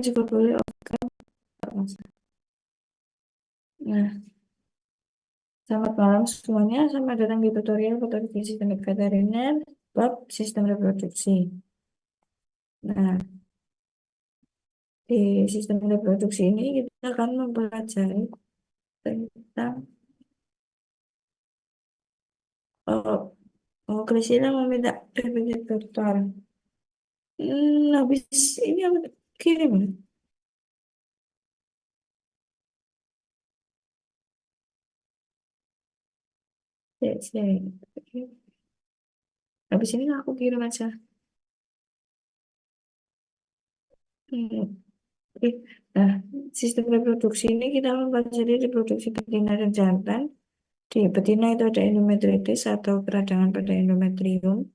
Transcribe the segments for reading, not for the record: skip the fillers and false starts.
juga boleh offcam. Nah, selamat malam semuanya. Selamat datang di tutorial patologi sistemik veteriner bab sistem reproduksi. Nah, di sistem reproduksi ini kita akan mempelajari tentang Kristina meminta PPT dokter. Habis ini aku kirim. Ya. Habis ini aku kirim aja. Hmm. Oke. Nah, sistem reproduksi ini kita mempelajari reproduksi betina dan jantan. Di betina itu ada endometritis atau peradangan pada endometrium.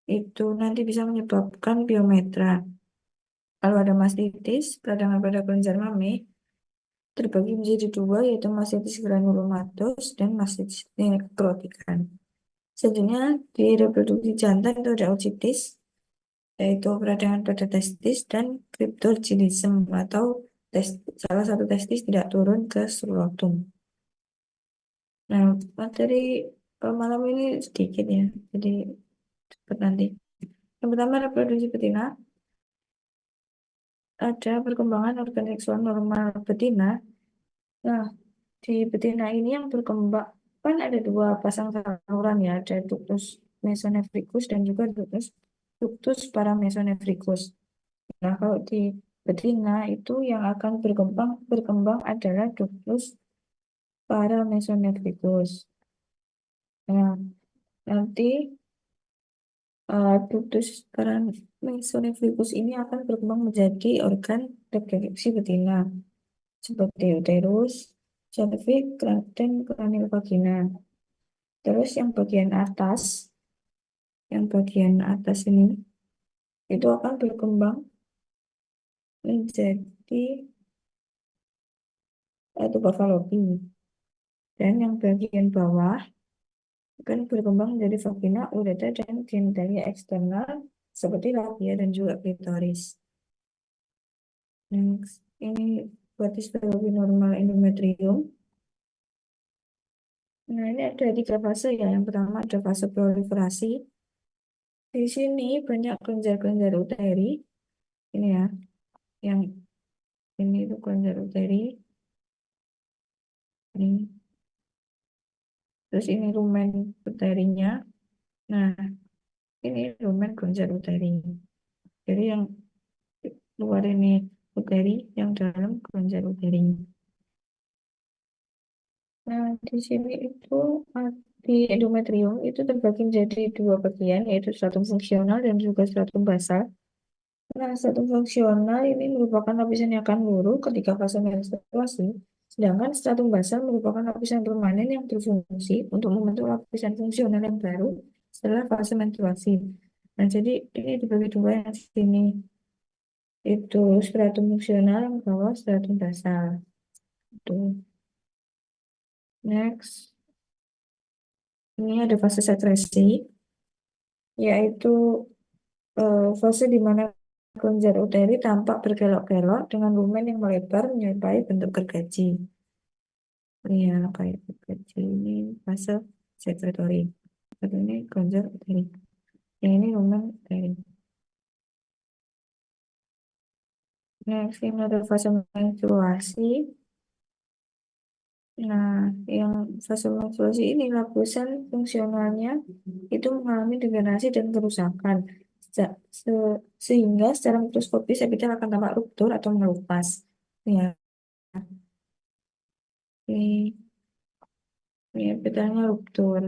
Itu nanti bisa menyebabkan biometra. Kalau ada mastitis, peradangan pada kelenjar mami, terbagi menjadi dua, yaitu mastitis granulomatos dan mastitis nekrotikan. Selanjutnya, di reproduksi jantan itu ada oocytes, yaitu peradangan pada testis, dan cryptorchidism atau salah satu testis tidak turun ke skrotum. Nah, materi malam ini sedikit ya, jadi cepat nanti. Yang pertama, reproduksi betina. Ada perkembangan organ seksual normal betina. Nah, di betina ini yang berkembang kan ada dua pasang saluran ya, ada ductus mesonephrigus dan juga ductus paramesonephrigus. Nah, kalau di betina itu yang akan berkembang adalah ductus paramesonephrigus. Nah, nanti ductus paramesonephrigus ini akan berkembang menjadi organ reproduksi betina seperti uterus, cervix, dan cranial vagina. Terus yang bagian atas ini itu akan berkembang menjadi tuba falopi. Dan yang bagian bawah akan berkembang menjadi vagina, ureter, dan genitalia eksternal seperti labia dan juga klitoris. Next, ini buat histologi normal endometrium. Nah, ini ada 3 fase ya. Yang pertama ada fase proliferasi. Di sini banyak kelenjar-kelenjar uteri. Ini ya, yang ini itu kelenjar uteri. Ini. Terus ini rumen uterinya. Nah, ini rumen kelenjar uteri. Jadi yang luar ini uteri, yang dalam kelenjar uteri. Nah, di sini itu di endometrium itu terbagi menjadi 2 bagian, yaitu stratum fungsional dan juga stratum basal. Nah, stratum fungsional ini merupakan lapisan yang akan luruh ketika fase menstruasi, sedangkan stratum basal merupakan lapisan permanen yang berfungsi untuk membentuk lapisan fungsional yang baru setelah fase menstruasi. Nah, jadi ini dibagi 2 yang sini. Itu stratum fungsional, yang bawah stratum basal. Itu. Next, ini ada fase sekresi, yaitu fase di mana kelenjar uteri tampak berkelok-kelok dengan lumen yang melebar menyerupai bentuk gergaji. Ya, kayak gergaji ini fase sekretory. Ini kelenjar uteri. Yang ini lumen uteri. Next, ini ada fase menstruasi. Nah, yang fase menstruasi ini lapisan fungsionalnya itu mengalami degradasi dan kerusakan. Sehingga secara mikroskopis epitel akan tampak ruptur atau mengelupas. Ya, ini epitelnya ruptur.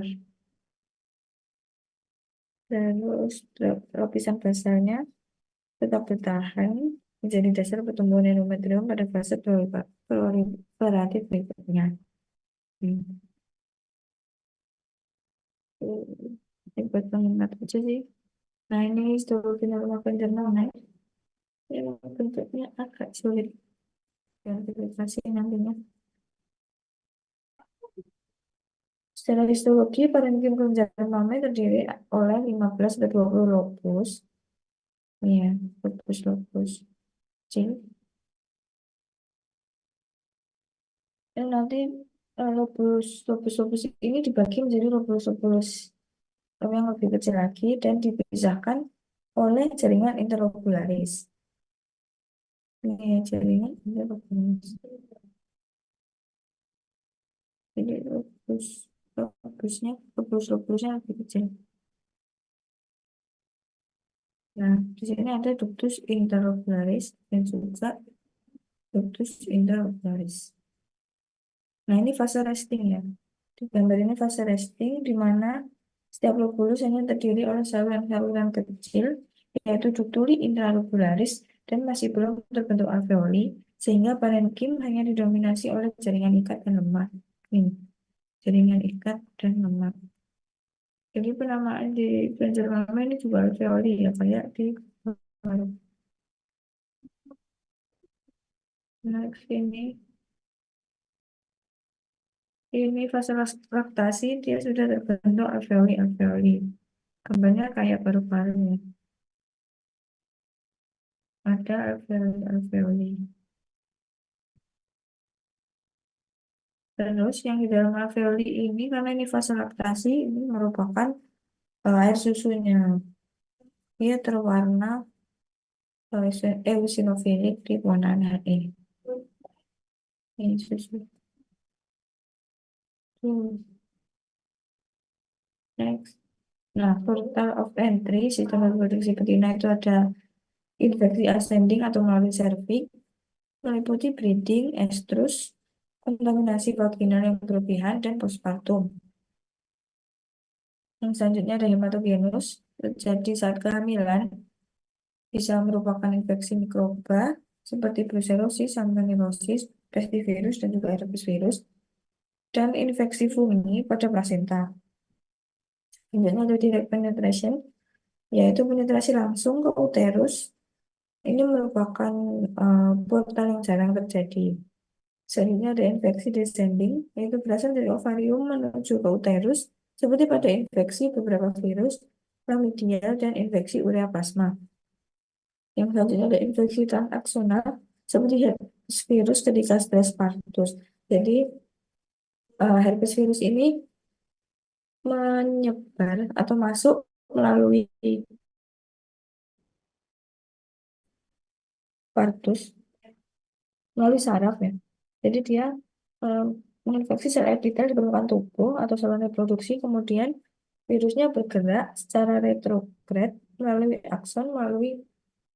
Terus lapisan basalnya tetap bertahan menjadi dasar pertumbuhan endometrium pada fase proliferatif berikutnya. Hmm. Ini buat pengingat aja sih. Nah, ini histologi normal pencerna. Ini bentuknya agak sulit identifikasi nantinya. Secara histologi, parenkim kelenjar mame terdiri oleh 15 ke 20 lobus. Iya, lobus. kecil. Dan nanti lobus-lobus ini dibagi menjadi lobus-lobus yang lebih kecil lagi dan dipisahkan oleh jaringan interlobularis. Ini jaringan interlobularis. Jadi lobusnya lebih kecil. Nah, di sini ada ductus interlobularis dan juga ductus interlobularis. Nah, ini fase resting ya. Di gambar ini fase resting di mana setiap lobulus hanya terdiri oleh saluran-saluran kecil, yaitu ductuli intralobularis dan masih belum terbentuk alveoli, sehingga parenkim hanya didominasi oleh jaringan ikat dan lemak. Ini, jaringan ikat dan lemak. Jadi penamaan di Banjarmasin ini juga alveoli ya, kayak di next ini fase laktasi dia sudah terbentuk alveoli. Gambarnya kayak paru-paru ya. Ada alveoli. Terus yang di dalam alveoli ini karena ini fase laktasi ini merupakan air susunya. Dia terwarna eosinofilik di warna He. Ini susu. Next. Nah, portal of entry sistem reproduksi betina itu ada infeksi ascending atau melalui serviks, meliputi breeding, estrus, kontaminasi vaginal yang berlebihan, dan postpartum. Yang selanjutnya ada hematogenus, terjadi saat kehamilan, bisa merupakan infeksi mikroba seperti brucellosis, salmonellosis, pestivirus, dan juga herpes virus, dan infeksi fungi pada plasenta. Selanjutnya ada direct penetration, yaitu penetrasi langsung ke uterus. Ini merupakan portal yang jarang terjadi. Selanjutnya ada infeksi descending, yaitu berasal dari ovarium menuju ke uterus, seperti pada infeksi beberapa virus, chlamydia, dan infeksi ureaplasma. Yang selanjutnya ada infeksi transaksonal, seperti herpes virus ketika stres partus. Jadi, herpes virus ini menyebar atau masuk melalui partus, melalui saraf ya. Jadi dia eh, menginfeksi sel epitel di permukaan tubuh atau saluran reproduksi, kemudian virusnya bergerak secara retrograd melalui akson,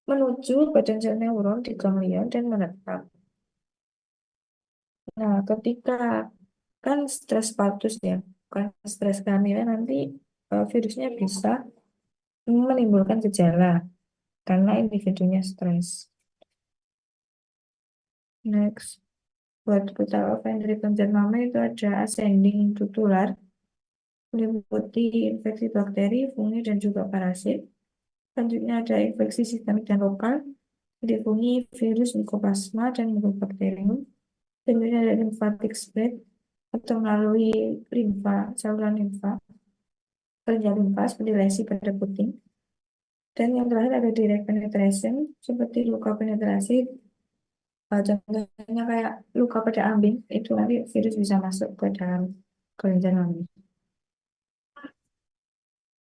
menuju badan sel neuron di ganglion dan menetap. Nah, ketika kan stres partus ya, bukan stres kehamilan, nanti virusnya bisa menimbulkan gejala karena individunya stres. Next, buat total of entry penjenama itu ada ascending tutular, meliputi infeksi bakteri, fungi, dan juga parasit. Selanjutnya ada infeksi sistemik dan lokal, jadi fungi, virus, mikoplasma, dan mycobacterium. Selanjutnya ada lymphatic spread, atau melalui limfa, saluran limfa, kelenjar limfa seperti lesi pada puting. Dan yang terakhir ada direct penetration, seperti luka penetrasi, contohnya kayak luka pada ambing, itu nanti virus bisa masuk ke dalam kelenjar ambing.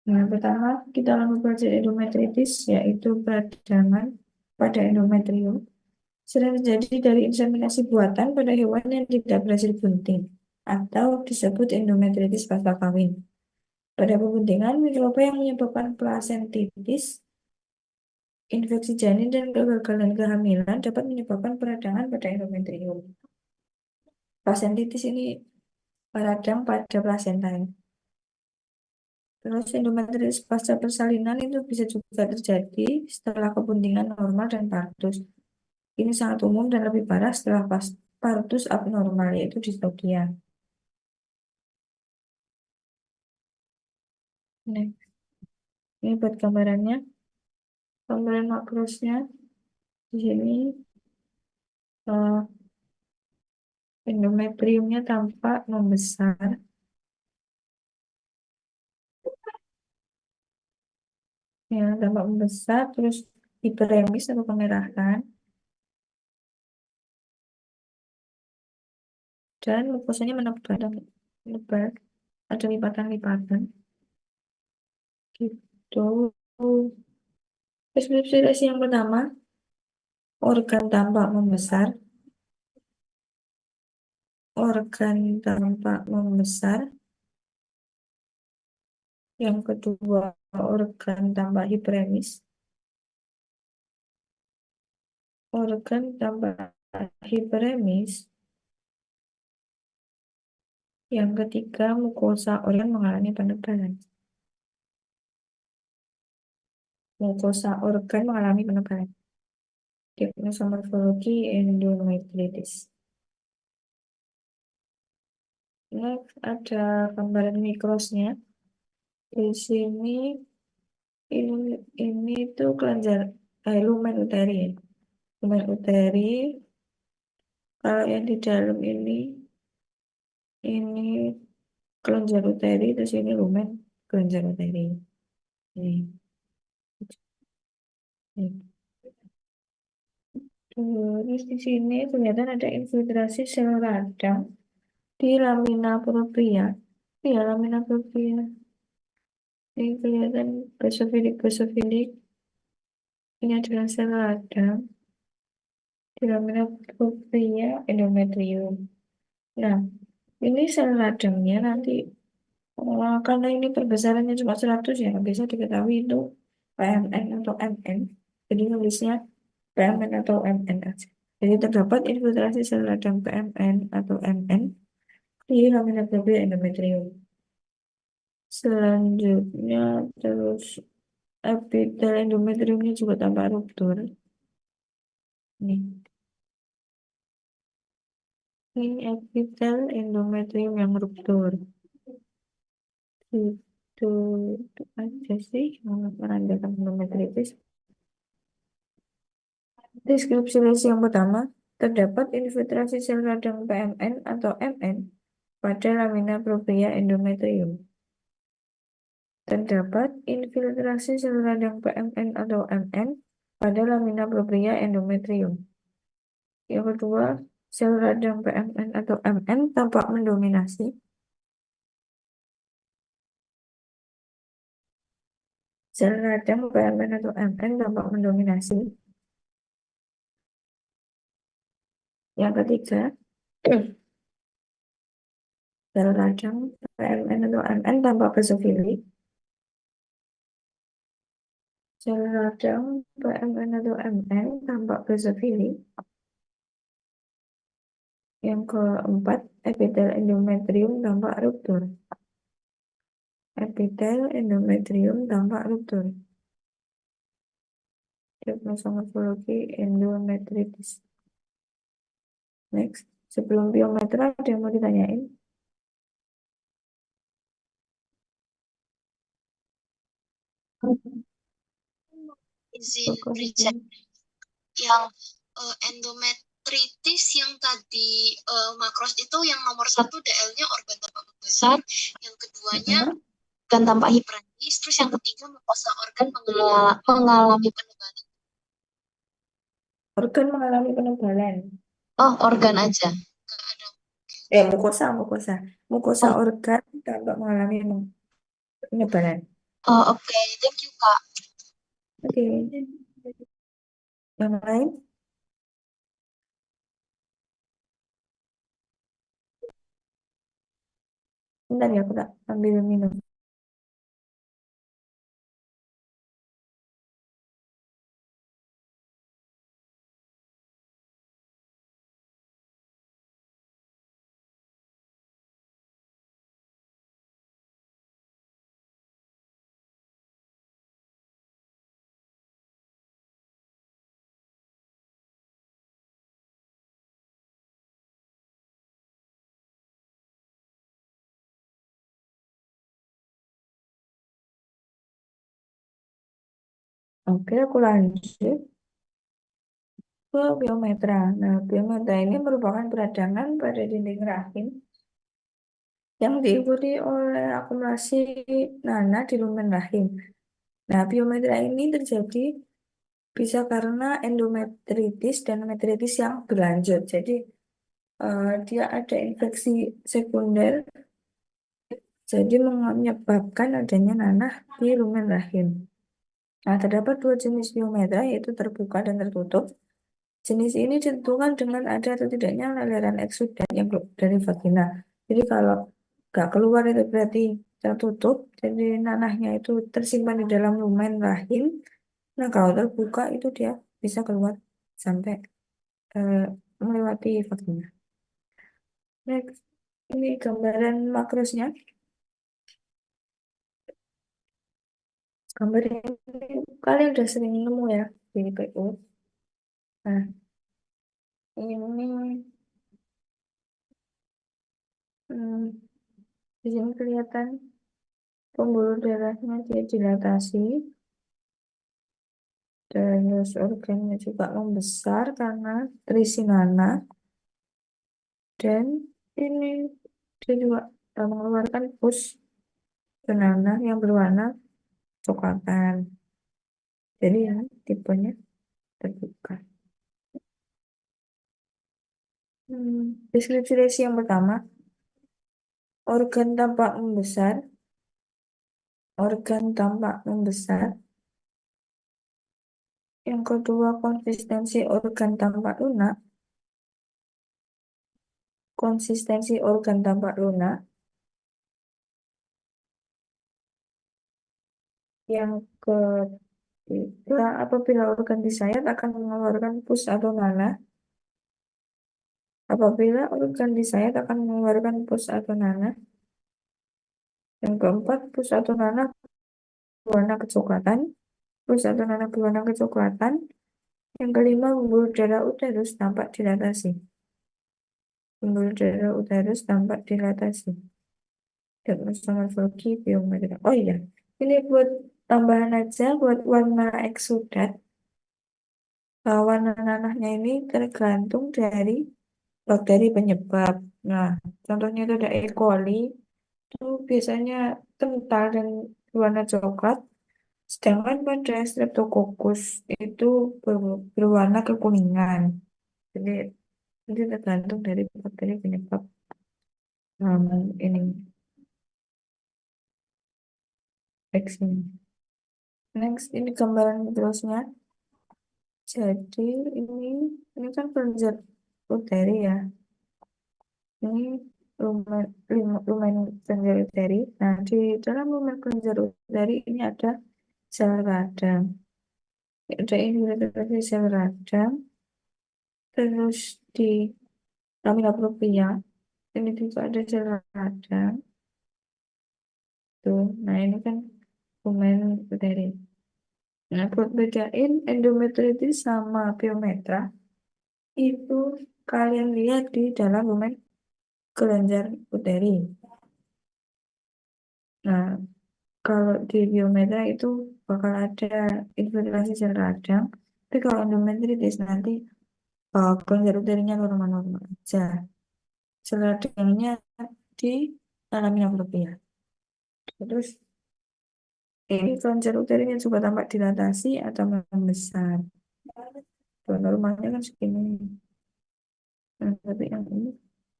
Nah, yang pertama kita akan mempelajari endometritis, yaitu peradangan pada endometrium. Sering terjadi dari inseminasi buatan pada hewan yang tidak berhasil bunting, atau disebut endometritis pasca kawin. Pada pembuntingan, mikroba yang menyebabkan plasentitis, infeksi janin, dan kegagalan kehamilan dapat menyebabkan peradangan pada endometrium. Plasentitis ini radang pada plasenta. Terus endometritis pasca persalinan itu bisa juga terjadi setelah kebuntingan normal dan partus. Ini sangat umum dan lebih parah setelah partus abnormal, yaitu distokia. Nah, ini buat gambarannya, gambaran makrosnya di sini eh, endometriumnya tampak membesar, ya tampak membesar, terus hiperemis atau kemerahan, dan mukosanya menebar, ada lipatan-lipatan gitu. Deskripsi yang pertama, organ tampak membesar. Organ tampak membesar. Yang kedua, organ tampak hiperemis. Organ tampak hiperemis. Yang ketiga, mukosa organ mengalami penebalan. Mukosa organ mengalami penebalan. Diagnosa morfologi endometritis. Next, ada gambaran mikrosnya. Di sini ini tuh kelenjar lumen uteri ya. Lumen uteri. Kalau yang di dalam ini kelenjar uteri, terus ini lumen kelenjar uteri. Ini. Ini. Terus di sini kelihatan ada infiltrasi sel radang di lamina propria. Ya, lamina propria. Ini kelihatan basofilik. Ini adalah sel radang di lamina propria endometrium. Nah, ini sel radangnya nanti karena ini perbesarannya cuma 100 ya, nggak bisa diketahui itu PMN atau MN. Jadi nulisnya PMN atau MN aja. Jadi terdapat infiltrasi sel radang PMN atau MN di lamina propria endometrium. Selanjutnya terus epitel endometriumnya juga tampak ruptur. Nih, ini epitel endometrium yang ruptur. Itu aja sih yang menandakan endometritis. Deskripsi lesi yang pertama, terdapat infiltrasi sel radang PMN atau MN pada lamina propria endometrium. Terdapat infiltrasi sel radang PMN atau MN pada lamina propria endometrium. Yang kedua, sel radang PMN atau MN tampak mendominasi. Sel radang PMN atau MN tampak mendominasi. Yang ketiga, sel radang PMN atau MN tampak basofilik. Sel radang PMN atau MN tampak basofilik. Yang keempat, epitel endometrium tampak ruptur. Epitel endometrium tampak ruptur. Diagnosa morfologi endometritis. Next, sebelum biometra ada yang mau ditanyain? Izin Richard, yang endometritis yang tadi makros itu yang nomor 1 DL-nya organ tampak membesar, yang keduanya organ tampak hiperemis, terus yang ketiga mukosa organ mengalami penebalan. Organ mengalami penebalan. Oh, organ aja. Mukosa organ tampak mengalami penebalan. Oh, oke. Thank you, Kak. Oke. Yang lain? Bentar ya, aku tak ambil minum. Oke, aku lanjut ke biometra. Nah, biometra ini merupakan peradangan pada dinding rahim yang diikuti oleh akumulasi nanah di lumen rahim. Nah, biometra ini terjadi bisa karena endometritis dan metritis yang berlanjut. Jadi, dia ada infeksi sekunder, jadi menyebabkan adanya nanah di lumen rahim. Nah, terdapat dua jenis biometra, yaitu terbuka dan tertutup. Jenis ini ditentukan dengan ada atau tidaknya leleran eksudat yang dari vagina. Jadi kalau nggak keluar itu berarti tertutup, jadi nanahnya itu tersimpan di dalam lumen rahim. Nah, kalau terbuka itu dia bisa keluar sampai eh, melewati vagina. Next, ini gambaran makrosnya. Gambar ini kalian udah sering nemu ya di PU. Nah, ini hmm, di sini kelihatan pembuluh darahnya dia dilatasi, terus organnya juga membesar karena terisi nanah, dan ini dia juga mengeluarkan pus nanah yang berwarna coklatan. Jadi ini tipenya terbuka. Deskripsi lesi yang pertama, organ tampak membesar. Organ tampak membesar. Yang kedua, konsistensi organ tampak lunak. Konsistensi organ tampak lunak. Yang ketiga, apabila organ disayat akan mengeluarkan pus atau nanah. Apabila organ disayat akan mengeluarkan pus atau nanah. Yang keempat, pus atau nanah berwarna kecoklatan. Pus atau nanah berwarna kecoklatan. Yang kelima, pembuluh darah uterus tampak dilatasi. Pembuluh darah uterus tampak dilatasi. Diagnosa morfologi biometri. Oh iya, ini buat tambahan aja buat warna eksudat. Warna nanahnya ini tergantung dari bakteri penyebab. Nah, contohnya itu ada E. coli, itu biasanya kental dan berwarna coklat. Sedangkan pada Streptococcus itu berwarna kekuningan. Jadi ini tergantung dari bakteri penyebab ini vaksin. Next, ini gambaran terusnya. Jadi ini kan kelenjar uteri ya. Ini lumen, lumen kelenjar uteri. Nah, di dalam lumen kelenjar uteri ini ada sel radang. Ada infiltrasi sel radang. Terus di lamina propria ini juga ada sel radang. Tuh, nah ini kan lumen uteri. Nah, buat bedain endometritis sama piometra, itu kalian lihat di dalam lumen kelenjar uteri. Nah, kalau di biometra itu bakal ada infiltrasi sel radang, tapi kalau endometritis nanti kelenjar uterinya normal-normal aja. Sel radangnya di lamina propria. Terus ini kelenjar uterinya juga tampak dilatasi atau membesar. Tuh, normalnya kan segini. Nah, tapi yang ini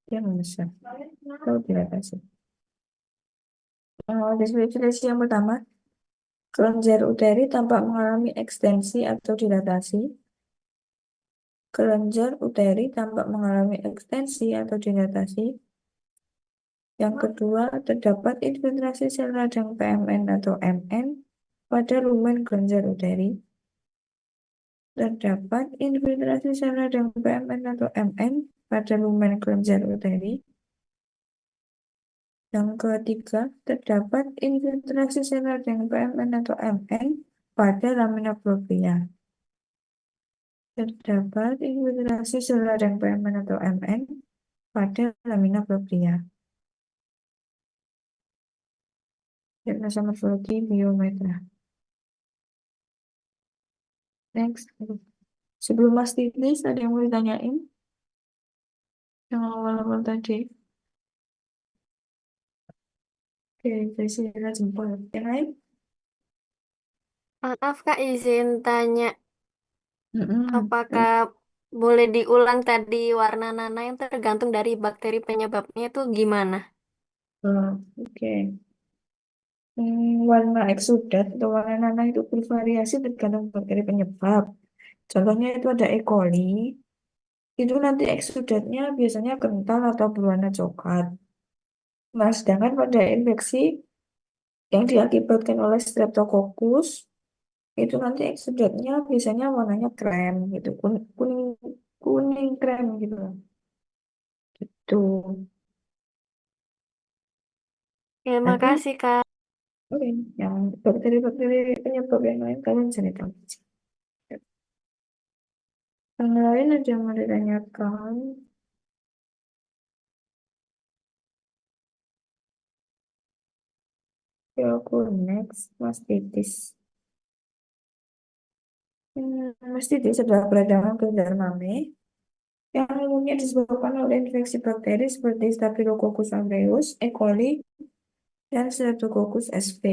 dia membesar. Kalau dilatasi. Definisi yang pertama, kelenjar uteri tampak mengalami ekstensi atau dilatasi. Kelenjar uteri tampak mengalami ekstensi atau dilatasi. Yang kedua, terdapat infiltrasi sel radang PMN atau MN pada lumen kelenjar uteri. Terdapat infiltrasi sel radang PMN atau MN pada lumen kelenjar uteri. Yang ketiga, terdapat infiltrasi sel radang PMN atau MN pada lamina propria. Terdapat infiltrasi sel radang PMN atau MN pada lamina propria. Diagnosa morfologi biometra. Next. Sebelum mastitis, ada yang mau ditanyain? Yang awal-awal tadi. Oke, saya jempol. Yang lain? Maaf Kak, izin tanya, Mm-mm. apakah Boleh diulang tadi warna nana yang tergantung dari bakteri penyebabnya itu gimana? Oke. Warna eksudat atau warna nanah itu bervariasi tergantung bakteri penyebab. Contohnya itu ada E. coli, itu nanti eksudatnya biasanya kental atau berwarna coklat. Nah, sedangkan pada infeksi yang diakibatkan oleh Streptococcus, itu nanti eksudatnya biasanya warnanya krem gitu, kuning kuning, kuning krem gitu. Tuh. Ya, Nanti, makasih, Kak. oke, yang bakteri-bakteri penyebab yang lain kalian cerita. Yang lain ada yang mau ditanyakan? Ya, aku next, mastitis. Mastitis adalah peradangan kelenjar mame yang umumnya disebabkan oleh infeksi bakteri seperti Staphylococcus aureus, E. coli, dan Streptococcus SV.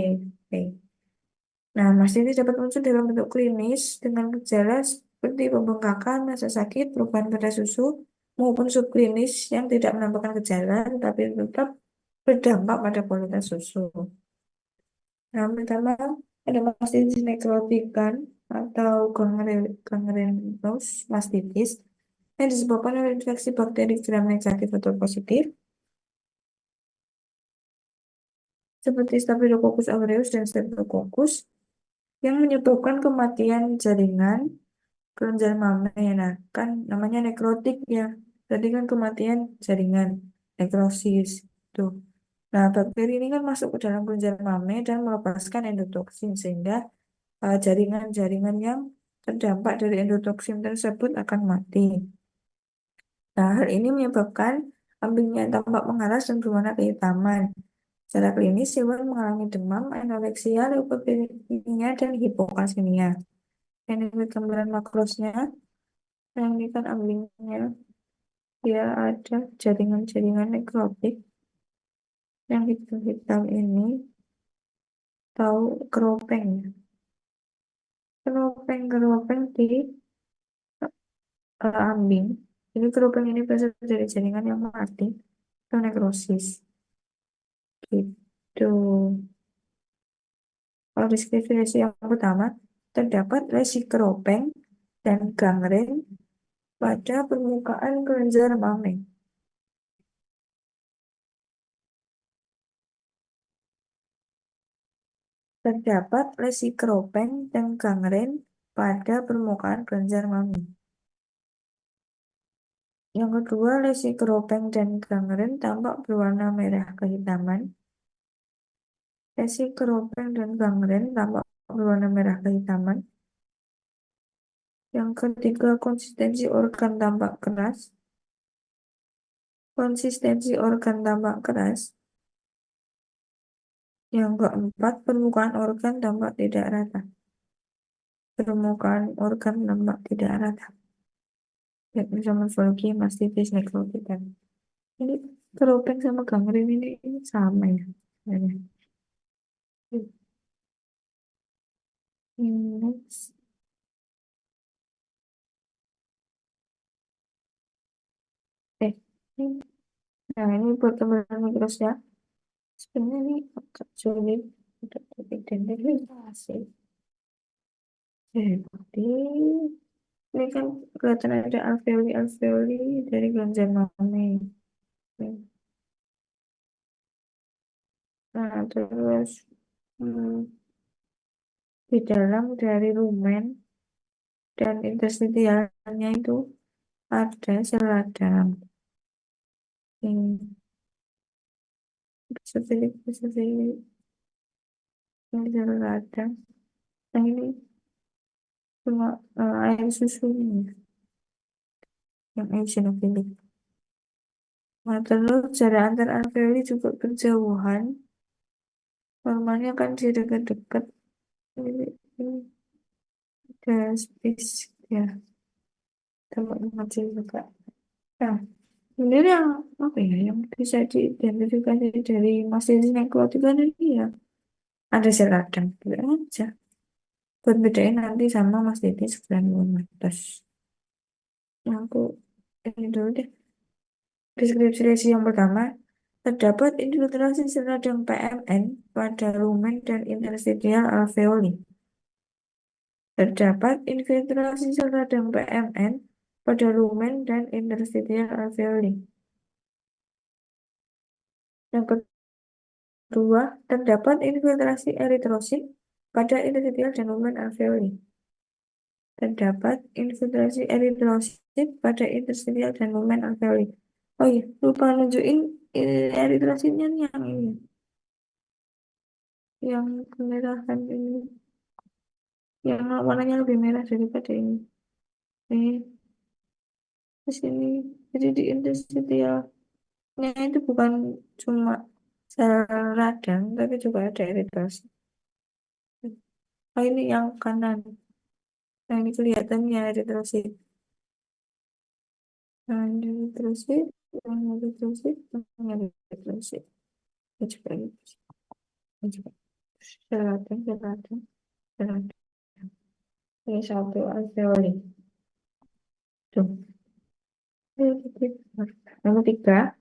Nah, mastitis dapat muncul dalam bentuk klinis dengan gejala seperti pembengkakan, rasa sakit, perubahan pada susu, maupun subklinis yang tidak menampakkan gejala tetapi tetap berdampak pada kualitas susu. Nah, pertama ada mastitis nekrotikan atau gangrenous mastitis yang disebabkan oleh infeksi bakteri gram negatif atau positif seperti Staphylococcus aureus dan Streptococcus yang menyebabkan kematian jaringan kelenjar mame. Nah, kan namanya nekrotik ya. Tadi kan kematian jaringan, nekrosis. Tuh. Nah, bakteri ini kan masuk ke dalam kelenjar mame dan melepaskan endotoksin sehingga jaringan-jaringan yang terdampak dari endotoksin tersebut akan mati. Nah, hal ini menyebabkan kambingnya tampak mengaras dan berwarna kehitaman. Secara klinis, hewan mengalami demam, anoreksia, leukopenia, dan hipokalsemia. Ini gambaran makrosnya, yang ini kan ambingnya, dia ada jaringan-jaringan nekrotik yang hitam-hitam ini, tahu keropeng ya? Keropeng-keropeng di ambing. Jadi keropeng ini berasal dari jaringan yang mati atau nekrosis. Gitu. Kalau deskripsi yang pertama, terdapat lesi keropeng dan gangren pada permukaan kelenjar mame. Terdapat lesi keropeng dan gangren pada permukaan kelenjar mame. Yang kedua, lesi keropeng dan gangren tampak berwarna merah kehitaman. Lesi keropeng dan gangren tampak berwarna merah kehitaman. Yang ketiga, konsistensi organ tampak keras. Konsistensi organ tampak keras. Yang keempat, permukaan organ tampak tidak rata. Permukaan organ tampak tidak rata. Yakni morfologi mastitis nekrotikan. Ini keropeng sama gangren ini sama ya. Sebenarnya. Next. Eh, ini- nah ini buat gambaran mikrosnya. Sebenarnya ini agak sulit untuk diidentifikasi. Jadi ini kan kelihatan ada alveoli-alveoli dari kelenjar mame. Nah, terus hmm, di dalam dari lumen dan interstitialnya itu ada sel radang. Ini seperti ini sel radang. Nah, ini cuma air susunya yang eosinofilik. Nah, terus jarak antar alveoli juga berjauhan. Normalnya kan di dekat-dekat ini ada space ya, tempat kecil juga. Nah, sebenarnya yang apa ya yang bisa diidentifikasi dari mastitis nekrotika ini ya ada sel radang gitu aja. Buat bedain nanti sama mastitis granulomatous. aku ini dulu deh. Deskripsi lesi yang pertama, terdapat infiltrasi seradang PMN pada lumen dan interstitial alveoli. Terdapat infiltrasi seradang PMN pada lumen dan interstitial alveoli. Yang kedua, terdapat infiltrasi eritrosit pada interstitial dan lumen alveoli. Terdapat infiltrasi eritrosit pada interstitial dan lumen alveoli. Oh iya, lupa nunjukin eritrositnya nih yang ini, yang kemerahan ini, yang warnanya lebih merah daripada ini. Ini di sini. Jadi di interstitialnya itu bukan cuma sel radang, tapi juga ada eritrosit. Oh ini yang kanan. Nah ini kelihatannya eritrosit. Nah ini eritrosit, yang eritrosit, yang eritrosit. Ini juga eritrosit. Ini juga selatan, selatan, selatan. Ini satu alveoli. Tuh. Nomor tiga,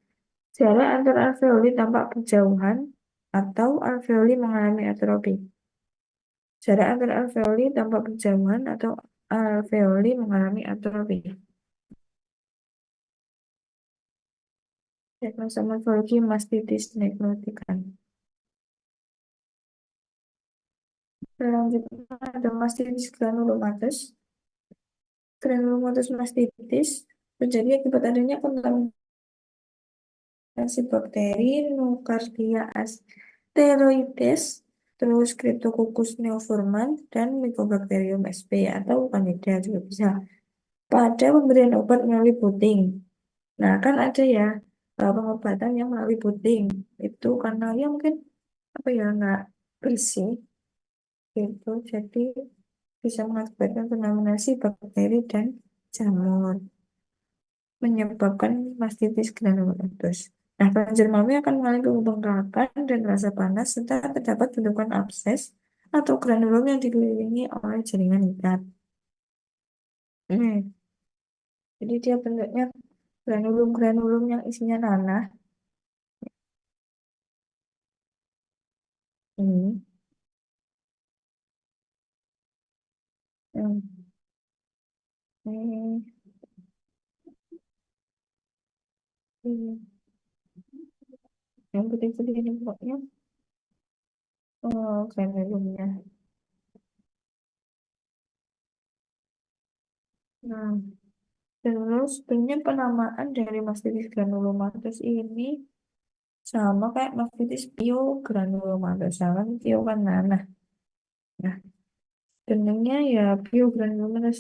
jarak antar alveoli tampak berjauhan atau alveoli mengalami atrofi. Jarak antar alveoli tampak berjauhan atau alveoli mengalami atrofi. Diagnosa morfologi mastitis necroticans. Selanjutnya ada mastitis granulomatous. Granulomatous mastitis terjadi akibat adanya kontaminasi bakteri Nocardia asteroides, terus Cryptococcus neoformans, dan Mycobacterium sp atau Candida juga bisa. Pada pemberian obat melalui puting. Nah, kan ada ya pengobatan yang melalui puting. Itu karena ya mungkin apa ya nggak bersih gitu. Jadi bisa mengakibatkan kontaminasi bakteri dan jamur, menyebabkan mastitis granulomatous. Nah, kelenjar mami akan mengalami pembengkakan dan rasa panas serta terdapat bentukan abses atau granulom yang dikelilingi oleh jaringan ikat. Jadi dia bentuknya granulum-granulum yang isinya nanah. Ini. Hmm. Ini. Ini. Yang putih-putih ini pokoknya. Oh, granulumnya. Nah, terus sebenarnya penamaan dari mastitis granulomatous ini sama kayak mastitis piogranulomatous. Sama kan pio kan nanah. Nah, sebenarnya ya piogranulomatous,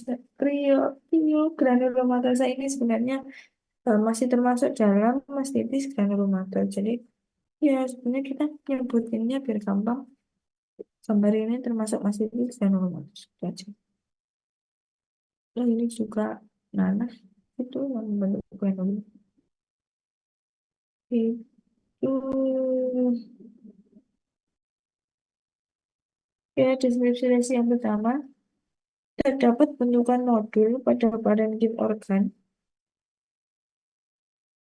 piogranulomatous ini sebenarnya masih termasuk dalam mastitis granulomatous. Jadi ya sebenarnya kita nyebutinnya biar gampang. Gambar ini termasuk mastitis granulomatous. Gitu aja. Nah, ini juga nanah itu yang membentuk granulum. Itu ya deskripsi lesi yang pertama. Terdapat bentukan nodul pada parenkim organ.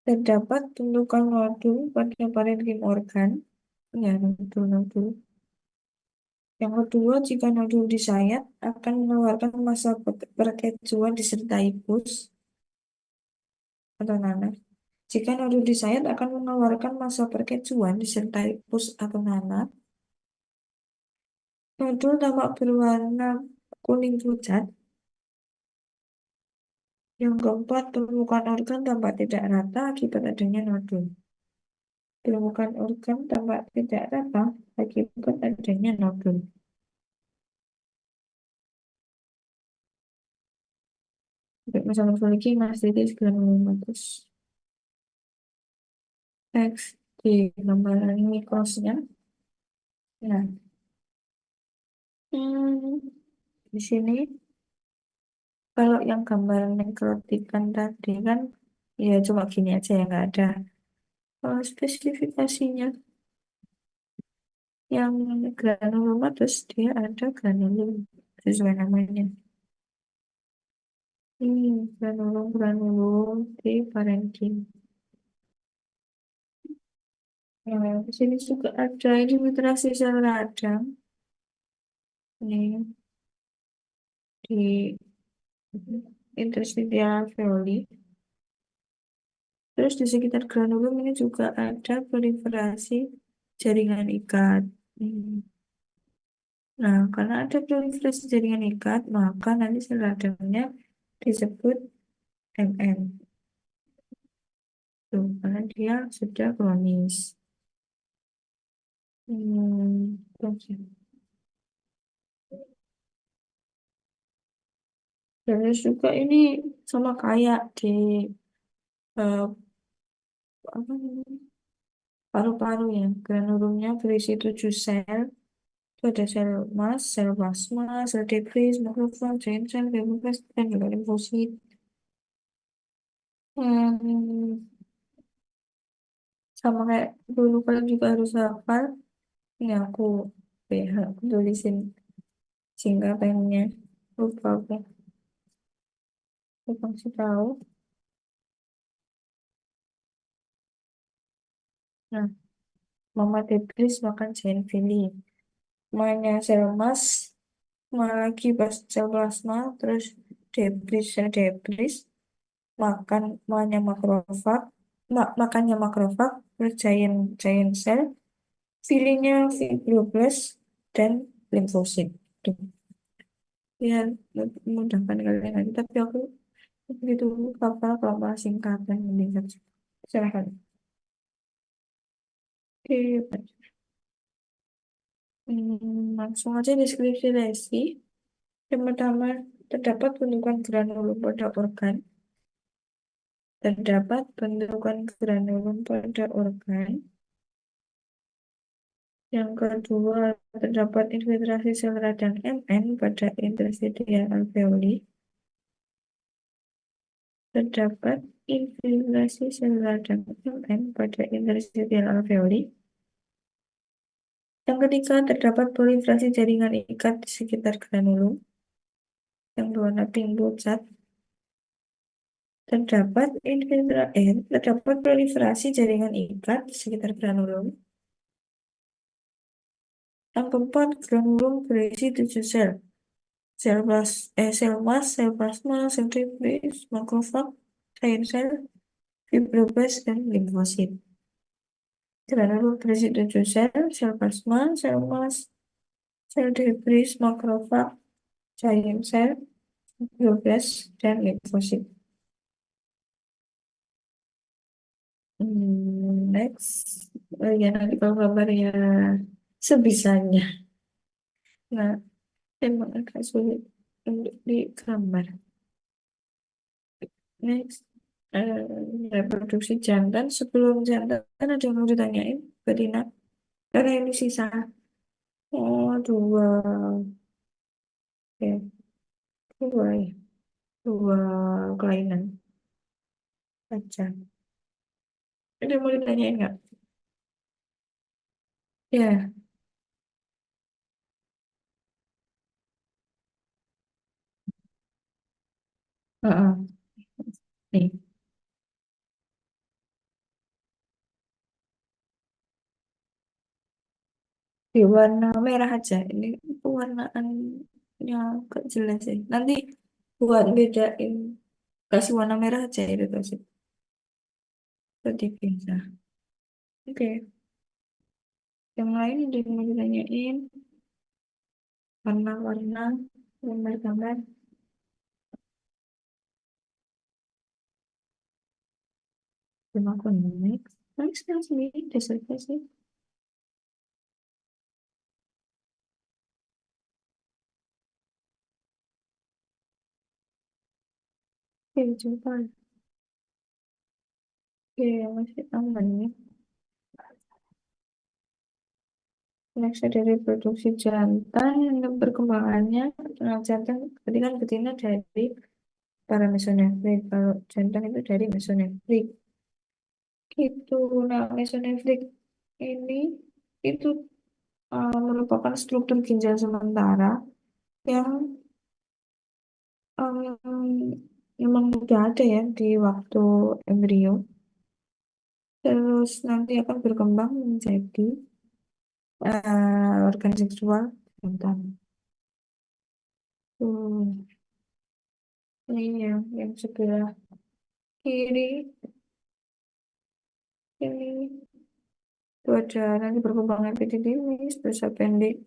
Terdapat bentukan nodul pada parenkim organ. Ya, nodul-nodul. Yang kedua, jika nodul disayat akan mengeluarkan massa perkecuan disertai pus atau nanah. Jika nodul disayat akan mengeluarkan massa perkecuan disertai pus atau nanah. Nodul tampak berwarna kuning pucat. Yang keempat, permukaan organ tampak tidak rata akibat adanya nodul. Permukaan organ tampak tidak rata akibat adanya nodul. Untuk masalah morfologi, mastitis granulomatous. Teks di gambaran mikrosnya. Nah, hmm, di sini kalau yang gambaran nekrotikan tadi kan ya cuma gini aja ya nggak ada spesifikasinya. Yang granulomatous dia ada granulum sesuai namanya. granulum di parenkim. Nah, di sini juga ada infiltrasi sel radang. Ini di interstitial alveoli. Terus di sekitar granulum ini juga ada proliferasi jaringan ikat. Hmm. Nah, karena ada proliferasi jaringan ikat, maka nanti sel radangnya disebut MM. Tuh, karena dia sudah kronis. Terus ya. Terus juga ini sama kayak di eh, apa namanya, paru-paru ya. Granulumnya berisi 7 sel. Itu ada sel emas, sel plasma, sel debris, makrofag, giant cell, fibroblastik, dan juga limfosit. Hmm, sama kayak dulu kalian juga harus hafal. Ini aku PH, aku tulisin singkatannya. Lupa aku, lupa sih tahu. Nah, mama debris makan giant villi. Mamanya sel emas, lagi pas sel plasma, terus sel debris, makannya makrofag, makannya makrofag, terus giant cell, filinya fibroblast, dan limfosit. Tuh, ya memudahkan kalian lagi, tapi aku begitu hafal kalau bahas singkatan meningkat. Silahkan. Oke, langsung aja deskripsi lesi. Yang pertama, terdapat bentukan granulum pada organ. Terdapat bentukan granulum pada organ. Yang kedua, terdapat infiltrasi sel radang MN pada interstitial alveoli. Terdapat infiltrasi sel radang MN pada interstitial alveoli. Yang ketiga, terdapat proliferasi jaringan ikat di sekitar granulum yang berwarna pink pucat. Terdapat proliferasi jaringan ikat di sekitar granulum. Yang keempat, granulum berisi 7 sel. Sel emas, sel plasma, sel debris, makrofag, giant cell, fibroblast, dan limfosit. Granulum berisi 7 sel, sel plasma, sel emas, sel debris, makrofag, giant cell, fibroblast, dan limfosit. Next, ya nanti kalau gambar ya sebisanya. Nah, emang agak sulit untuk digambar. Next, reproduksi jantan. Sebelum jantan ada yang mau ditanyain, Betina? Karena ini sisa. Oh, dua. Oke, dua ya. Dua kelainan aja. Ada yang mau ditanyain nggak? Ya, heeh. Nih, di warna merah aja. Ini pewarnaannya agak jelas ya. Nanti buat bedain, kasih warna merah aja itu kasih. Tadi bisa. Oke, yang lain ada yang mau ditanyain? Warna-warna, gambar-gambar. Belum aku next. Next, next, sendiri, desertnya sih. Oke, jumpa. Oke, masih aman nih. Next ada reproduksi jantan untuk perkembangannya. Nah, jantan tadi kan betina dari paramesonefrik. Kalau jantan itu dari mesonefrik. Gitu. Nah, mesonefrik ini itu merupakan struktur ginjal sementara yang memang udah ada ya di waktu embrio. Terus nanti akan berkembang menjadi organ seksual jantan. Hmm, ini yang sebelah kiri ini itu ada nanti berkembang epididymis, terus appendix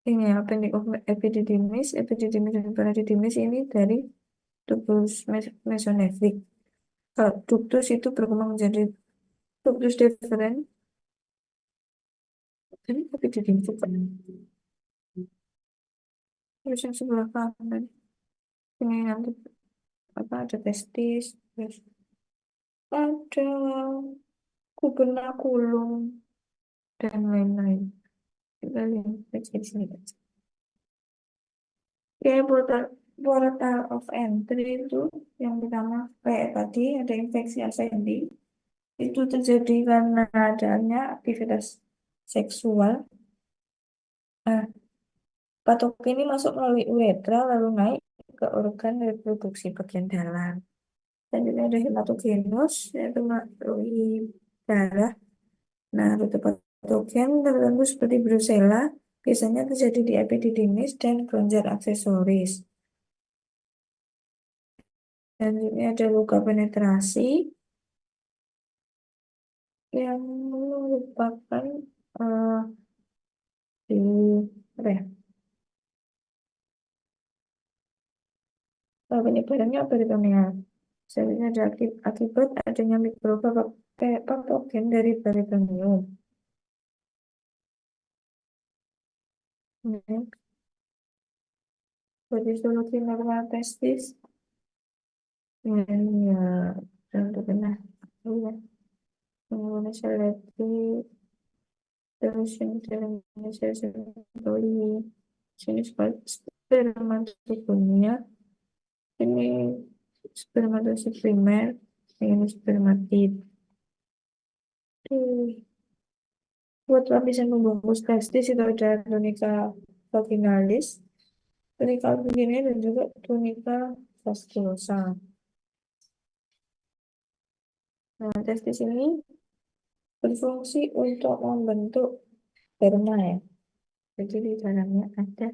ini ya, appendix of epididymis, epididymis dan paradidymis ini dari ductus mesonephrik. Kalau ductus itu berkembang menjadi ductus deferens, ini epididymis juga. Terus yang sebelah kanan ini nanti apa ada testis, terus ada kubernakulum dan lain-lain. Kita lihat di sini aja. Oke, portal of entry itu yang pertama kayak tadi ada infeksi ascending. Itu terjadi karena adanya aktivitas seksual. Nah, patogen ini masuk melalui uretra lalu naik ke organ reproduksi bagian dalam. Dan juga ada hematogenus yaitu melalui darah. Nah, rute patogen tertentu seperti Brucella biasanya terjadi di epididymis dan kelenjar aksesoris. Dan ini ada luka penetrasi yang merupakan eh, di apa ya? Penyebarannya peritoneal. Sebenarnya ada akibat adanya mikroba patogen dari peritoneum. Hmm. Histologi normal testis. Ya, tentu kena. Ya, menggunakan selektif terus yang dalam Indonesia sebetulnya sini spermatozonia ini spermatosit primer ini spermatid. Buat lapisan pembungkus testis itu ada tunica vaginalis, tunica vaginalis dan juga tunica vasculosa. Nah, testis ini berfungsi untuk membentuk sperma ya. Jadi di dalamnya ada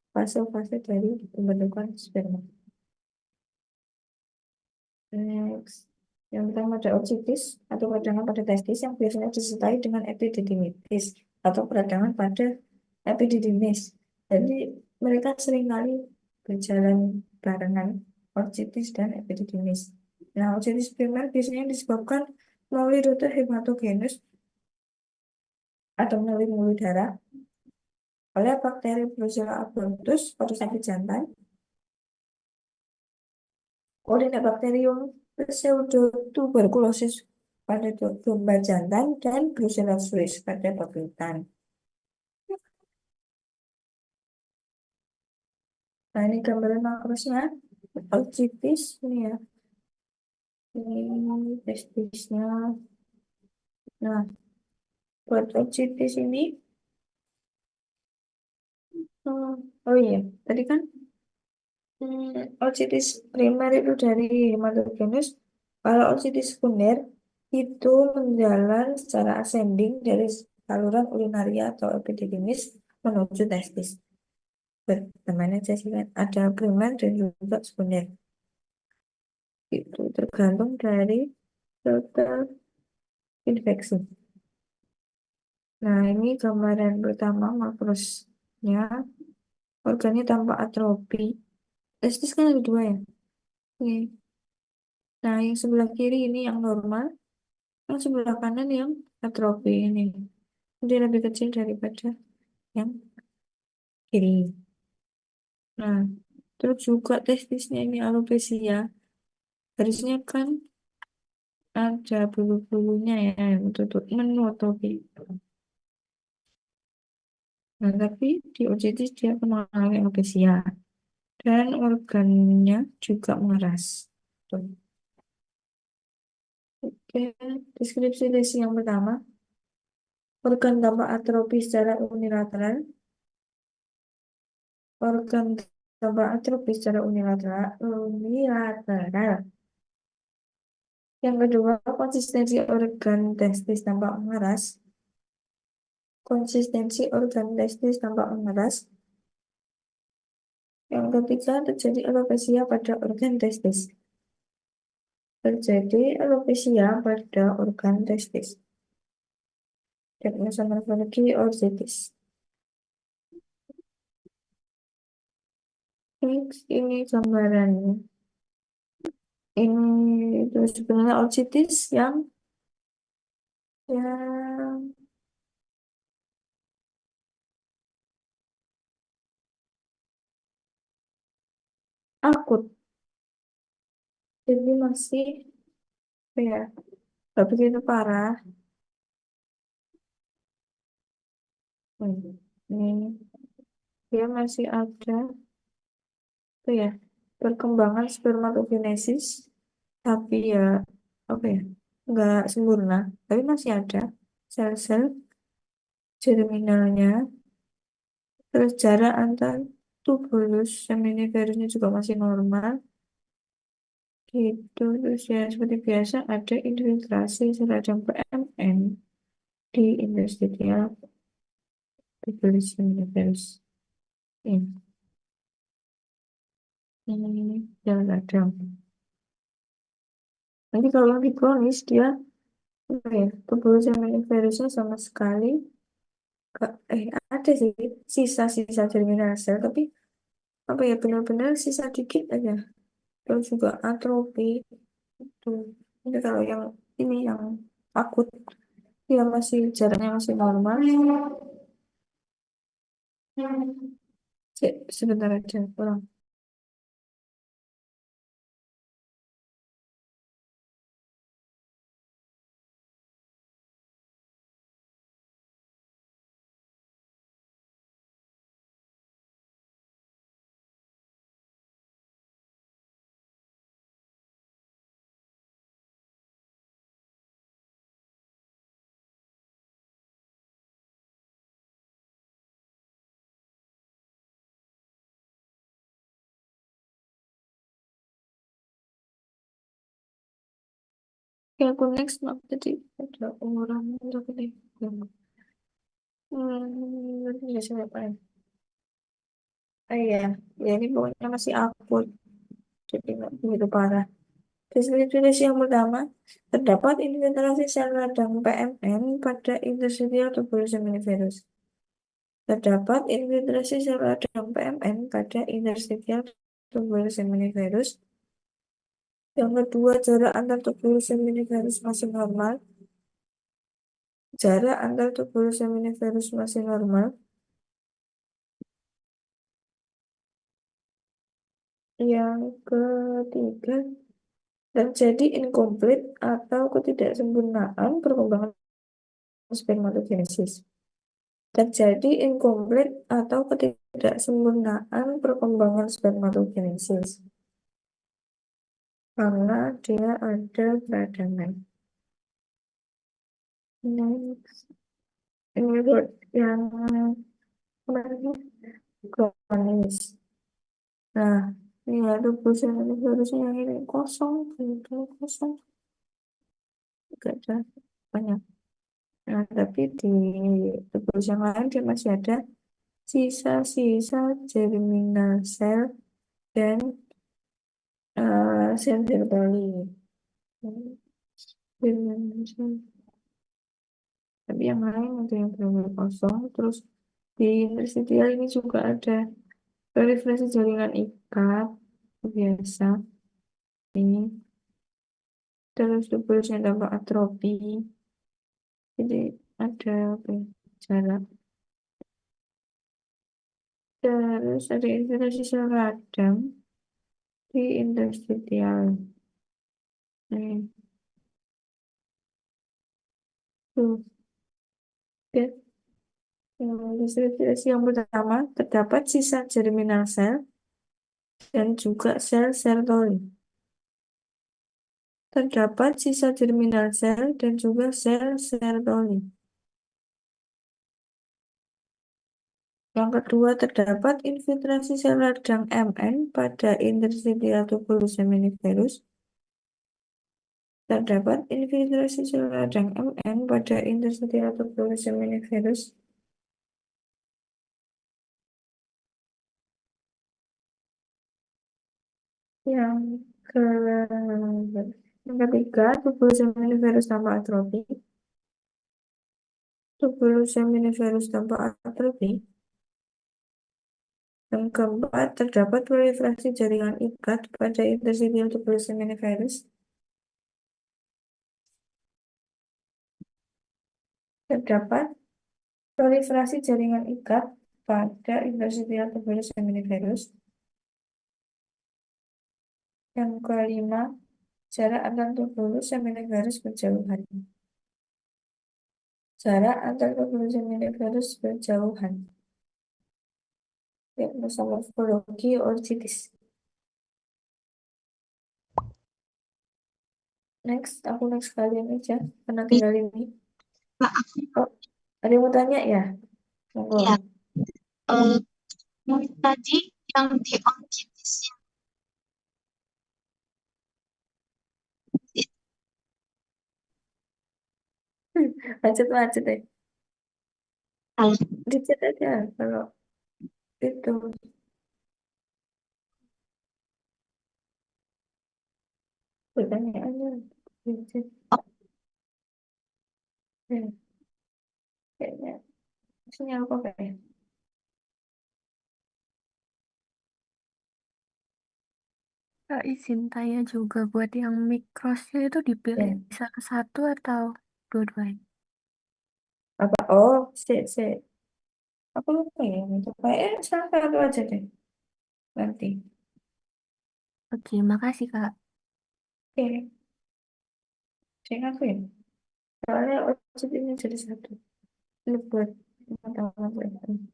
fase-fase dari pembentukan sperma. Next. Yang pertama ada oksitis atau peradangan pada testis yang biasanya disertai dengan epididymitis atau peradangan pada epididymis. Jadi mereka seringkali berjalan barengan oksitis dan epididymis. Nah, oksitis primer biasanya disebabkan melalui rute hematogenus atau melalui pembuluh darah oleh bakteri Brucella abortus pada sapi jantan, Corynebacterium pseudotuberculosis pada domba jantan, dan Brucella suis pada babitan. Nah, ini gambaran makrosnya. Oksitis ini ya. Ini testisnya. Nah, buat oksitis ini, oh iya, tadi kan oksitis primer itu dari hematogenus. Kalau oksitis sekunder itu menjalar secara ascending dari saluran urinaria atau epididymis menuju testis. Berteman aja sih kan. Ada primer dan juga sekunder. Itu tergantung dari total infeksi. Nah, ini gambaran pertama makrosnya. Organnya tanpa atrofi. Testis kan ada dua ya. Oke. Nah, yang sebelah kiri ini yang normal. Yang sebelah kanan yang atrofi ini. Dia lebih kecil daripada yang kiri. Nah, terus juga testisnya ini alopecia. Harusnya kan ada bulu-bulunya ya untuk menutupi. Nah, tapi di otitis dia mengalami alopecia dan organnya juga mengeras. Tuh. Oke, deskripsi lesi yang pertama, organ tanpa atrofi secara unilateral, organ Tampak atrofi secara unilateral. Yang kedua, konsistensi organ testis tampak mengeras. Konsistensi organ testis tampak mengeras. Yang ketiga, terjadi alopecia pada organ testis. Terjadi alopecia pada organ testis. Diagnosa morfologi orsitis. Ini gambarannya. Ini itu sebenarnya orsitis yang akut. Jadi masih ya, nggak begitu parah. Ini dia masih ada tuh ya perkembangan spermatogenesis, tapi ya apa ya nggak sempurna, tapi masih ada sel-sel germinalnya. Terus jarak antar tubulus seminiferusnya juga masih normal gitu. Terus ya seperti biasa ada infiltrasi seradang PMN di interstitial tubulus seminiferus ini jalan radang. Nanti kalau yang kronis dia apa ya tubulus seminiferusnya sama sekali gak, ada sih sisa-sisa germinal sel, tapi apa ya benar-benar sisa dikit aja. Terus juga atrofi tuh. Ini kalau yang ini yang akut dia masih jaraknya masih normal. Sebentar aja kurang. Oke, aku next maaf tadi ada orang untuk ini. Ya siapa ya? Iya, ya ini pokoknya masih akut, jadi nggak begitu parah. Definisi yang pertama, terdapat infiltrasi sel radang PMN pada interstitial tubulus seminiferus. Terdapat infiltrasi sel radang PMN pada interstitial tubulus seminiferus. Yang kedua, jarak antar tubulus seminiferus masih normal. Jarak antar tubulus seminiferus masih normal. Yang ketiga, terjadi incomplete atau ketidaksempurnaan perkembangan spermatogenesis. Terjadi incomplete atau ketidaksempurnaan perkembangan spermatogenesis karena dia ada peradangan. Next. Ini yang kemarin kronis. Nah, ini ada busa ini harusnya yang ini kosong, itu kosong, gak ada banyak. Nah, tapi di tubuh yang lain dia masih ada sisa-sisa germinal sel dan sel Sertoli. Germinal sel. Tapi yang lain ada yang benar-benar kosong. Terus di interstitial ini juga ada refleksi jaringan ikat biasa ini. Terus tubuhnya tambah atrofi. Jadi ada apa ya, jarak. Terus ada infiltrasi sel radang di interstitial. Nih, tuh. Oke. Infiltrasi yang pertama terdapat sisa germinal sel dan juga sel Sertoli. Terdapat sisa germinal sel dan juga sel Sertoli. Yang kedua, terdapat infiltrasi sel radang Mn pada interstitial tubulus seminiferus. Terdapat infiltrasi sel radang Mn pada interstitial tubulus seminiferus. Yang ketiga, tubulus seminiferus tanpa atrofi. Tubulus seminiferus tanpa atrofi. Yang keempat, terdapat proliferasi jaringan ikat pada interstitial tubulus seminiferus. Terdapat proliferasi jaringan ikat pada interstitial tubulus seminiferus. Yang kelima, jarak antar tubulus seminiferus berjauhan. Jarak antar tubulus seminiferus berjauhan. Yaitu morfologi orchitis. Next kalian aja, karena tinggal ini. Mbak, Oh, ada yang mau tanya ya? Monggo. iya. Yang tadi yang di orchitis Lanjut deh. Di chat aja kalau itu. Pertanyaannya di chat. Ya, kayaknya sinyal apa kayak? Kak, izin tanya juga buat yang mikrosnya itu dipilih Ya. bisa ke satu atau dua-duanya? Apa? Oh, aku lupa ya. Itu kayak satu aja deh. Nanti. Oke, makasih Kak. Oke, saya ngakuin. Soalnya ojek ini jadi satu. Ini buat teman-teman.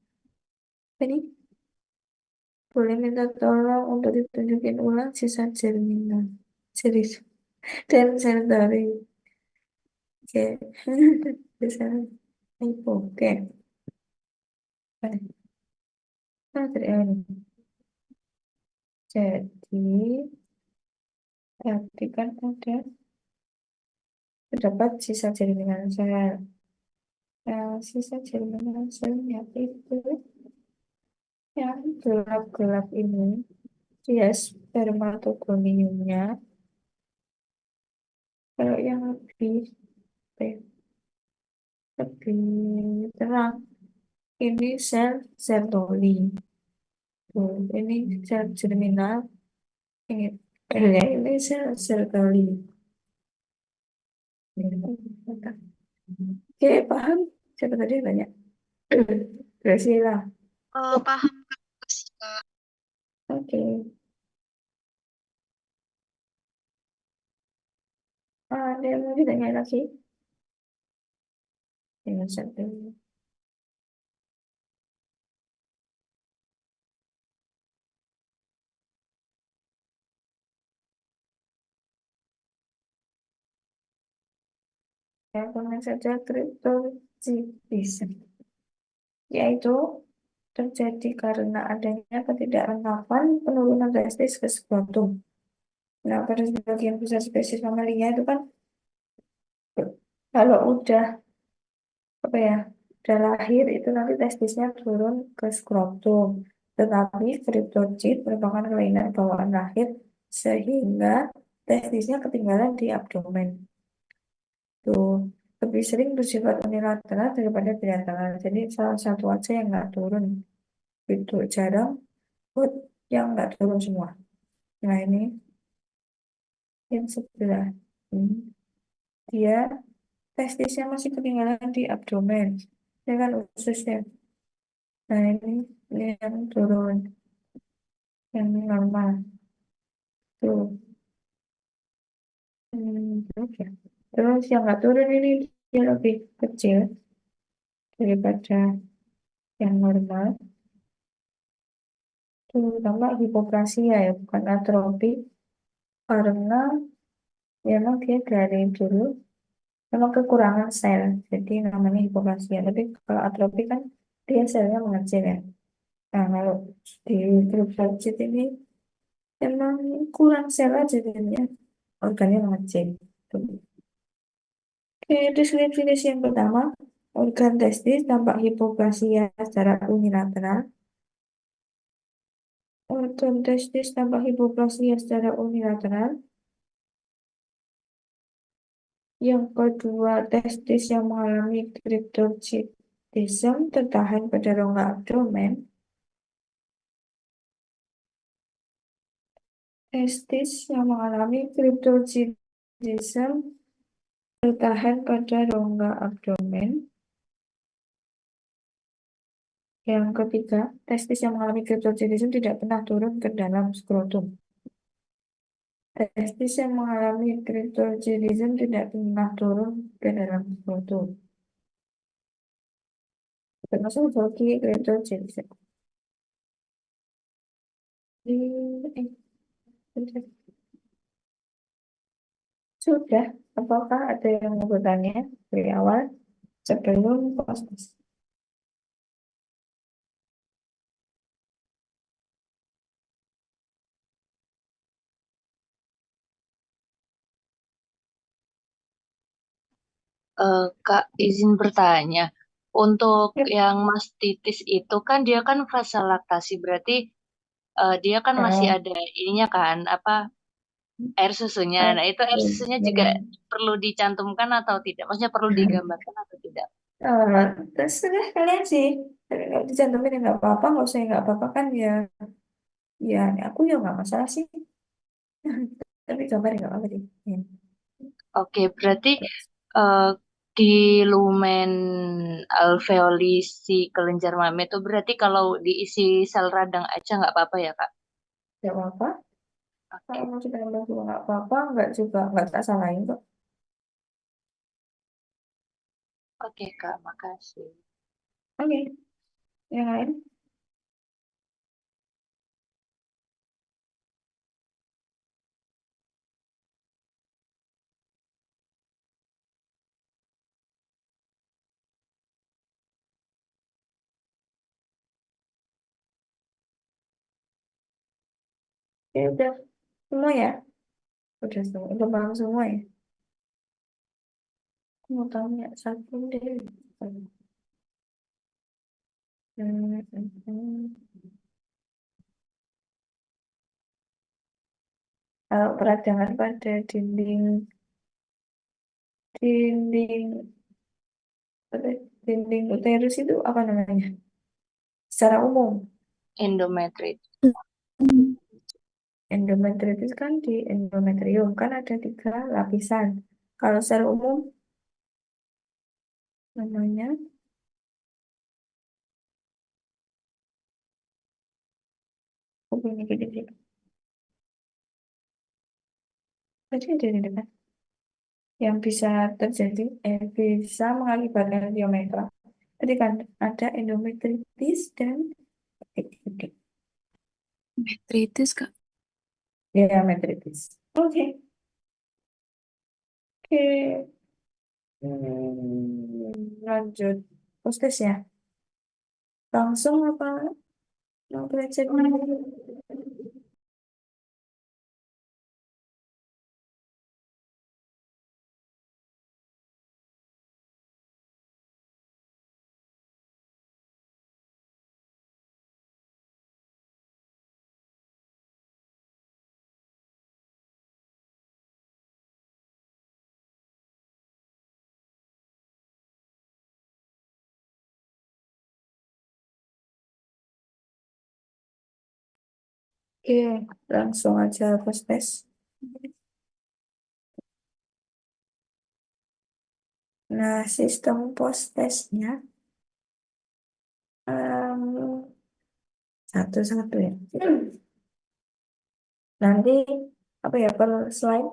Ini boleh minta tolong untuk ditunjukin ulang sisa cerminan. Serius. Dan sensori. Oke. Bisa. Oke. Nah, ini. Jadi, tadi kan ada terdapat sisa jaringan sel. Nah, sisa jaringan selnya itu yang gelap-gelap ini, dia spermatogoniumnya. Kalau yang apa ya, lebih terang, ini sel Sertoli. Tuh, ini sel germinal. Ini, ini sel Sertoli. Oke, paham? Siapa tadi yang tanya? Graciela. paham Kak sih Kak. Oke. Ada yang mau ditanya lagi? Dengan satu. Yang pernah saja kriptozitisme, yaitu terjadi karena adanya ketidaklengkapan penurunan testis ke skrotum. Nah, pada sebagian besar spesies mamalia itu kan kalau udah apa ya, udah lahir itu nanti testisnya turun ke skrotum. Tetapi kriptonit merupakan kelainan bawaan lahir sehingga testisnya ketinggalan di abdomen. Tuh, lebih sering bersifat unilateral daripada bilateral. Jadi salah satu aja yang nggak turun. Itu jarang buat yang nggak turun semua. Nah ini yang sebelah ini dia testisnya masih ketinggalan di abdomen. Ini kan ususnya. Nah ini yang turun, yang normal. Tuh. Oke. Terus yang nggak turun ini dia lebih kecil daripada yang normal. Tuh, tambah hipoplasia ya, bukan atrofi. Karena memang dia dari dulu memang kekurangan sel. Jadi namanya hipoplasia. Tapi kalau atrofi kan dia selnya mengecil ya. Nah, kalau di grup budget ini emang kurang sel aja jadinya organnya mengecil. Oke, definisi yang pertama, organ testis tampak hipoplasia secara unilateral. Organ testis tampak hipoplasia secara unilateral. Yang kedua, testis yang mengalami cryptorchidism tertahan pada rongga abdomen. Testis yang mengalami cryptorchidism tertahan pada rongga abdomen. Yang ketiga, testis yang mengalami cryptorchidism tidak pernah turun ke dalam skrotum. Testis yang mengalami cryptorchidism tidak pernah turun ke dalam skrotum. Termasuk bagi cryptorchidism. Eh, Sudah, apakah ada yang mau bertanya dari awal sebelum proses? Kak, izin bertanya. Untuk Ya, yang mastitis itu kan dia kan fase laktasi, berarti dia kan masih eh, ada ininya kan, apa air susunya. eh, Nah, itu air susunya juga perlu dicantumkan atau tidak? Maksudnya perlu digambarkan atau tidak? terserah kalian sih. Tapi nggak dicantumin ya nggak apa-apa, nggak usah ya nggak apa-apa kan ya. Ya, aku ya nggak masalah sih. Tapi gambar ya nggak apa-apa deh. Ya. Oke, berarti eh, di lumen alveoli si kelenjar mame itu berarti kalau diisi sel radang aja nggak apa-apa ya, Kak? Nggak apa-apa. Kalau Oke, mau sudah nambah juga nggak apa-apa, nggak juga nggak tak salahin kok. oke Kak, makasih. Oke, yang lain. Ya udah semua ya. Udah semua, udah paham semua ya. Aku mau tanya satu deh. Hmm, hmm, hmm. Kalau peradangan pada dinding apa, dinding uterus itu apa namanya? Secara umum, Endometrit. endometritis kan di endometrium kan ada 3 lapisan. Kalau secara umum namanya, aku punya gini. Tadi ada di depan. Yang bisa terjadi, bisa mengakibatkan endometra. Tadi kan ada endometritis dan Metritis, Kak. endometritis. Oke, oke. Lanjut proses ya. Langsung apa mau belajar dulu? Oke, langsung aja proses. Nah, sistem post-testnya satu-satu ya. Nanti apa ya per slide